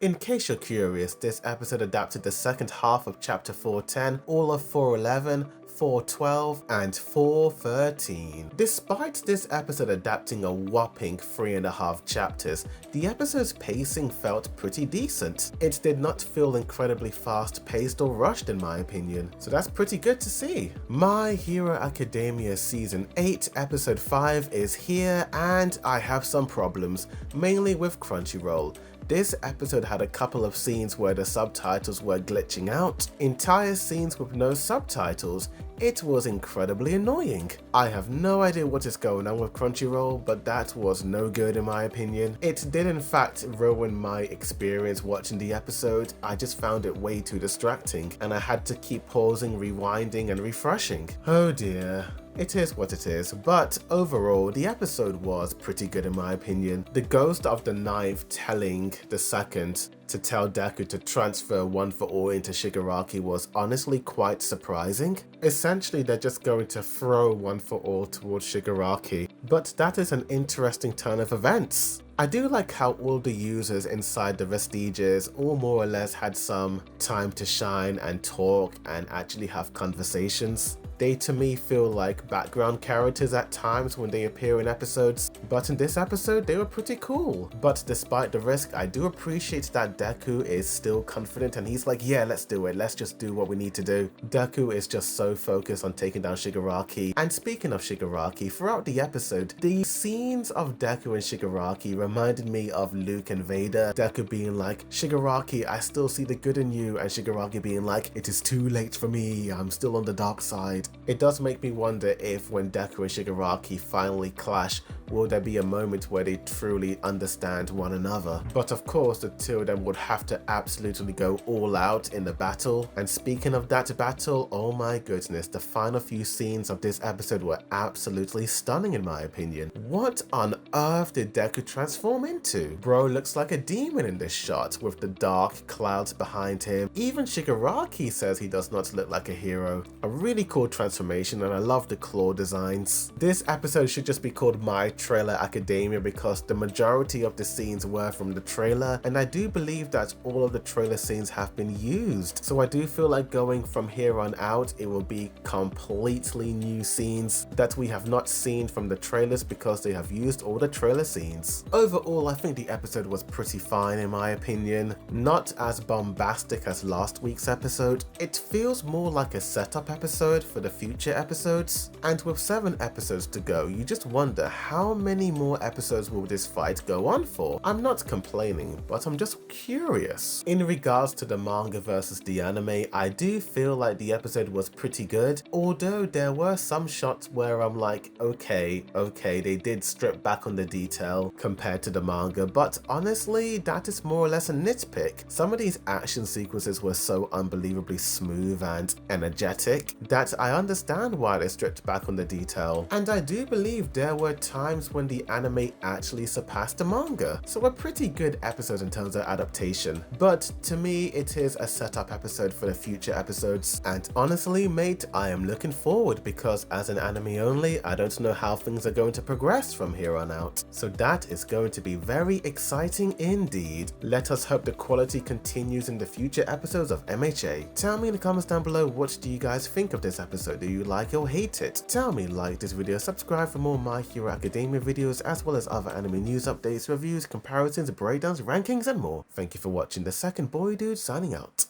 In case you're curious, this episode adapted the second half of chapter 410, all of 411, 412, and 413. Despite this episode adapting a whopping 3.5 chapters, the episode's pacing felt pretty decent. It did not feel incredibly fast-paced or rushed in my opinion, so that's pretty good to see. My Hero Academia Season 8 Episode 5 is here, and I have some problems, mainly with Crunchyroll. This episode had a couple of scenes where the subtitles were glitching out, entire scenes with no subtitles. It was incredibly annoying. I have no idea what is going on with Crunchyroll, but that was no good in my opinion. It did in fact ruin my experience watching the episode. I just found it way too distracting, and I had to keep pausing, rewinding, and refreshing. Oh dear. It is what it is, but overall the episode was pretty good in my opinion. The ghost of the knife telling the second to tell Deku to transfer One for All into Shigaraki was honestly quite surprising. Essentially they're just going to throw One for All towards Shigaraki, but that is an interesting turn of events. I do like how all the users inside the Vestiges all more or less had some time to shine and talk and actually have conversations. They to me feel like background characters at times when they appear in episodes, but in this episode they were pretty cool. But despite the risk, I do appreciate that Deku is still confident and he's like, yeah, let's do it, let's just do what we need to do. Deku is just so focused on taking down Shigaraki. And speaking of Shigaraki, throughout the episode, the scenes of Deku and Shigaraki reminded me of Luke and Vader. Deku being like, Shigaraki, I still see the good in you, and Shigaraki being like, it is too late for me, I'm still on the dark side. It does make me wonder if when Deku and Shigaraki finally clash, will there be a moment where they truly understand one another? But of course the two of them would have to absolutely go all out in the battle. And speaking of that battle, oh my goodness, the final few scenes of this episode were absolutely stunning in my opinion. What on earth did Deku transform into? Bro looks like a demon in this shot with the dark clouds behind him. Even Shigaraki says he does not look like a hero. A really cool transformation, and I love the claw designs. This episode should just be called My Trailer Academia because the majority of the scenes were from the trailer, and I do believe that all of the trailer scenes have been used. So I do feel like going from here on out, it will be completely new scenes that we have not seen from the trailers because they have used all the trailer scenes. Overall, I think the episode was pretty fine in my opinion. Not as bombastic as last week's episode. It feels more like a setup episode for the future episodes, and with 7 episodes to go, you just wonder how many more episodes will this fight go on for? I'm not complaining, but I'm just curious. In regards to the manga versus the anime, I do feel like the episode was pretty good, although there were some shots where I'm like, okay, they did strip back on the detail compared to the manga, but honestly, that is more or less a nitpick. Some of these action sequences were so unbelievably smooth and energetic that I understand why they stripped back on the detail, and I do believe there were times when the anime actually surpassed the manga, so a pretty good episode in terms of adaptation. But to me, it is a setup episode for the future episodes, and honestly mate, I am looking forward because as an anime only, I don't know how things are going to progress from here on out, so that is going to be very exciting indeed. Let us hope the quality continues in the future episodes of MHA. Tell me in the comments down below, what do you guys think of this episode? Do you like or hate it? Tell me, like this video, subscribe for more My Hero Academia videos, as well as other anime news updates, reviews, comparisons, breakdowns, rankings, and more. Thank you for watching. The second boy dude signing out.